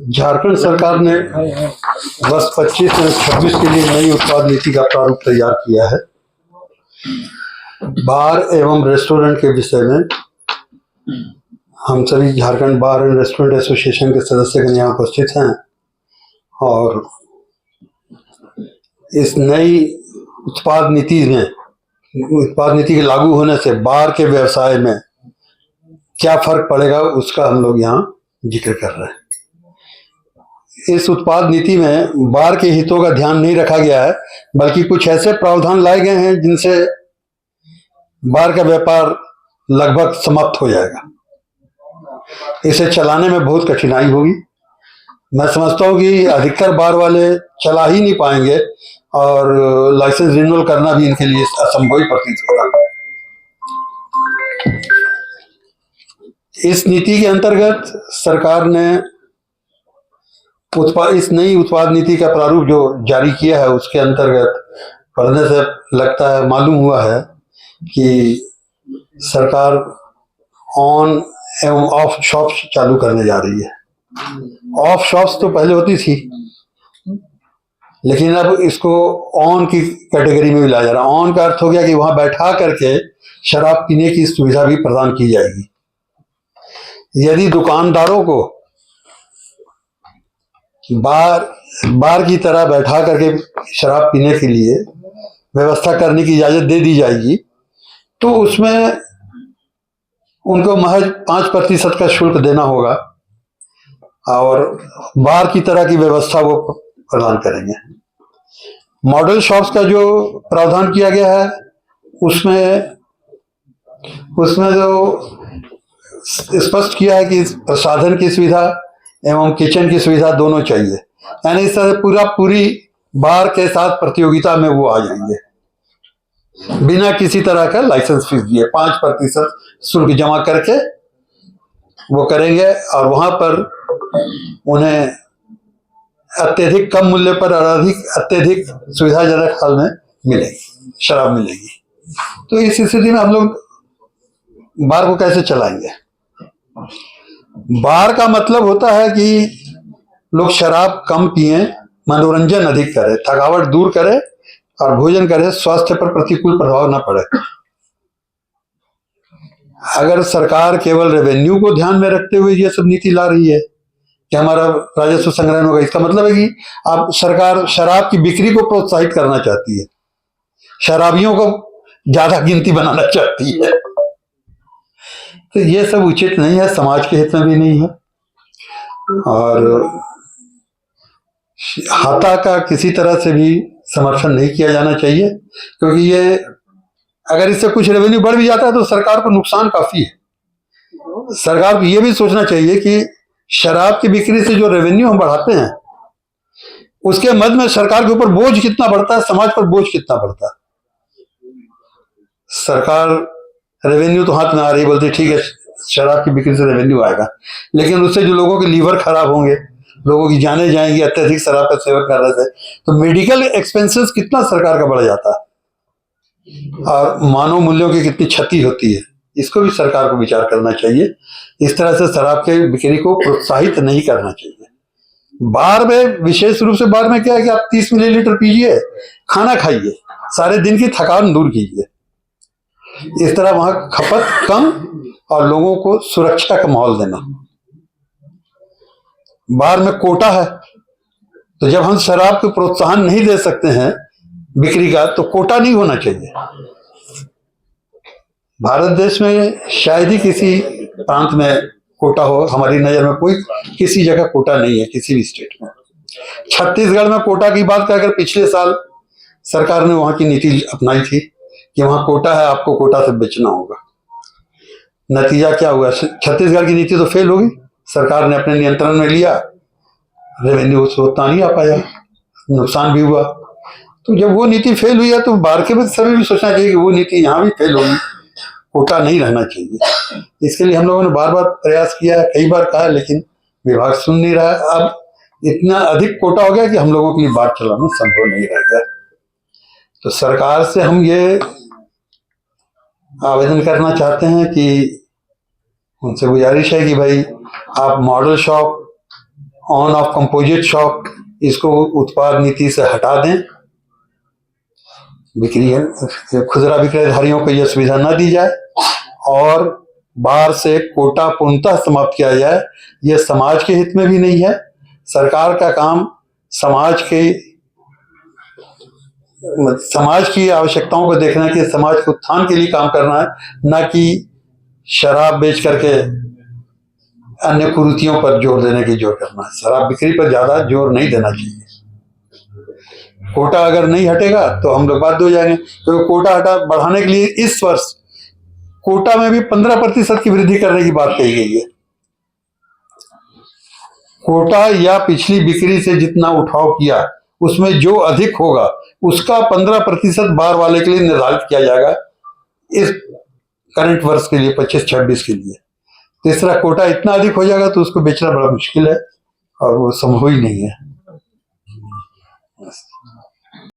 झारखंड सरकार ने वर्ष 25 और 26 के लिए नई उत्पाद नीति का प्रारूप तैयार किया है। बार एवं रेस्टोरेंट के विषय में हम सभी झारखंड बार एंड रेस्टोरेंट एसोसिएशन के सदस्यगण यहाँ उपस्थित हैं और इस नई उत्पाद नीति के लागू होने से बार के व्यवसाय में क्या फर्क पड़ेगा उसका हम लोग यहाँ जिक्र कर रहे हैं। इस उत्पाद नीति में बार के हितों का ध्यान नहीं रखा गया है, बल्कि कुछ ऐसे प्रावधान लाए गए हैं जिनसे बार का व्यापार लगभग समाप्त हो जाएगा। इसे चलाने में बहुत कठिनाई होगी। मैं समझता हूँ कि अधिकतर बार वाले चला ही नहीं पाएंगे और लाइसेंस रिन्यूअल करना भी इनके लिए असंभव ही प्रतीत होगा। इस नीति के अंतर्गत सरकार ने इस नई उत्पाद नीति का प्रारूप जो जारी किया है उसके अंतर्गत पढ़ने से लगता है, मालूम हुआ है कि सरकार ऑन एवं ऑफ शॉप्स चालू करने जा रही है। ऑफ शॉप्स तो पहले होती थी, लेकिन अब इसको ऑन की कैटेगरी में भी लाया जा रहा है। ऑन का अर्थ हो गया कि वहां बैठा करके शराब पीने की सुविधा भी प्रदान की जाएगी। यदि दुकानदारों को बार की तरह बैठा करके शराब पीने के लिए व्यवस्था करने की इजाजत दे दी जाएगी, तो उसमें उनको महज 5% का शुल्क देना होगा और बार की तरह की व्यवस्था वो प्रदान करेंगे। मॉडल शॉप्स का जो प्रावधान किया गया है उसमें जो स्पष्ट किया है कि प्रसाधन की सुविधा एवं किचन की सुविधा दोनों चाहिए, यानी इस तरह पूरी बार के साथ प्रतियोगिता में वो आ जाएंगे बिना किसी तरह का लाइसेंस फीस दिए। 5% शुल्क जमा करके वो करेंगे और वहां पर उन्हें अत्यधिक कम मूल्य पर और अत्यधिक सुविधाजनक हाल में मिलेगी, शराब मिलेगी। तो इस स्थिति में हम लोग बार को कैसे चलाएंगे? बार का मतलब होता है कि लोग शराब कम पिए, मनोरंजन अधिक करे, थकावट दूर करे और भोजन करे, स्वास्थ्य पर प्रतिकूल प्रभाव न पड़े। अगर सरकार केवल रेवेन्यू को ध्यान में रखते हुए ये सब नीति ला रही है कि हमारा राजस्व संग्रहण होगा, इसका मतलब है कि अब सरकार शराब की बिक्री को प्रोत्साहित करना चाहती है, शराबियों को ज्यादा गिनती बनाना चाहती है। तो ये सब उचित नहीं है, समाज के हित में भी नहीं है और हाता का किसी तरह से भी समर्थन नहीं किया जाना चाहिए, क्योंकि ये अगर इससे कुछ रेवेन्यू बढ़ भी जाता है तो सरकार को नुकसान काफी है। सरकार को ये भी सोचना चाहिए कि शराब की बिक्री से जो रेवेन्यू हम बढ़ाते हैं उसके मध्य में सरकार के ऊपर बोझ कितना बढ़ता है, समाज पर बोझ कितना बढ़ता है। सरकार रेवेन्यू तो हाथ में आ रही, बोलती ठीक है शराब की बिक्री से रेवेन्यू आएगा, लेकिन उससे जो लोगों के लीवर खराब होंगे, लोगों की जानें जाएंगी अत्यधिक शराब का सेवन करने से, तो मेडिकल एक्सपेंसेस कितना सरकार का बढ़ जाता है और मानव मूल्यों की कितनी क्षति होती है, इसको भी सरकार को विचार करना चाहिए। इस तरह से शराब के बिक्री को प्रोत्साहित नहीं करना चाहिए। बार में विशेष रूप से बार में क्या है कि आप 30 मिलीलीटर पीजिए, खाना खाइए, सारे दिन की थकान दूर कीजिए। इस तरह वहां खपत कम और लोगों को सुरक्षा का माहौल देना। बार में कोटा है, तो जब हम शराब को प्रोत्साहन नहीं दे सकते हैं बिक्री का, तो कोटा नहीं होना चाहिए। भारत देश में शायद ही किसी प्रांत में कोटा हो, हमारी नजर में कोई किसी जगह कोटा नहीं है, किसी भी स्टेट में। छत्तीसगढ़ में कोटा की बात कर, अगर पिछले साल सरकार ने वहां की नीति अपनाई थी कि वहां कोटा है, आपको कोटा से बेचना होगा। नतीजा क्या हुआ? छत्तीसगढ़ की नीति तो फेल हो गई, सरकार ने अपने नियंत्रण में लिया, रेवेन्यू उतना नहीं आ पाया, नुकसान भी हुआ। तो जब वो नीति फेल हुई है तो बार के समय भी सोचना चाहिए कि वो नीति यहाँ भी फेल होगी, कोटा नहीं रहना चाहिए। इसके लिए हम लोगों ने बार बार प्रयास किया, कई बार कहा, लेकिन विभाग सुन नहीं रहा। अब इतना अधिक कोटा हो गया कि हम लोगों के लिए बात चलाना संभव नहीं रह गया। तो सरकार से हम ये आवेदन करना चाहते हैं कि उनसे गुजारिश है कि भाई आप model shop, on off composite shop, इसको उत्पाद नीति से हटा दें। खुदरा विक्रयधारियों को यह सुविधा न दी जाए और बाहर से कोटा पूर्णतः समाप्त किया जाए। यह समाज के हित में भी नहीं है। सरकार का काम समाज की आवश्यकताओं को देखना है कि समाज के उत्थान के लिए काम करना है, न कि शराब बेच करके अन्य कुरीतियों पर जोर देने की जोर करना है। शराब बिक्री पर ज्यादा जोर नहीं देना चाहिए। कोटा अगर नहीं हटेगा तो हम लोग बाध्य हो जाएंगे, क्योंकि कोटा बढ़ाने के लिए इस वर्ष कोटा में भी 15% की वृद्धि करने की बात कही गई है। कोटा या पिछली बिक्री से जितना उठाव किया उसमें जो अधिक होगा उसका 15% बार वाले के लिए निर्धारित किया जाएगा इस करंट वर्ष के लिए, 25-26 के लिए। तीसरा, कोटा इतना अधिक हो जाएगा तो उसको बेचना बड़ा मुश्किल है और वो संभव ही नहीं है।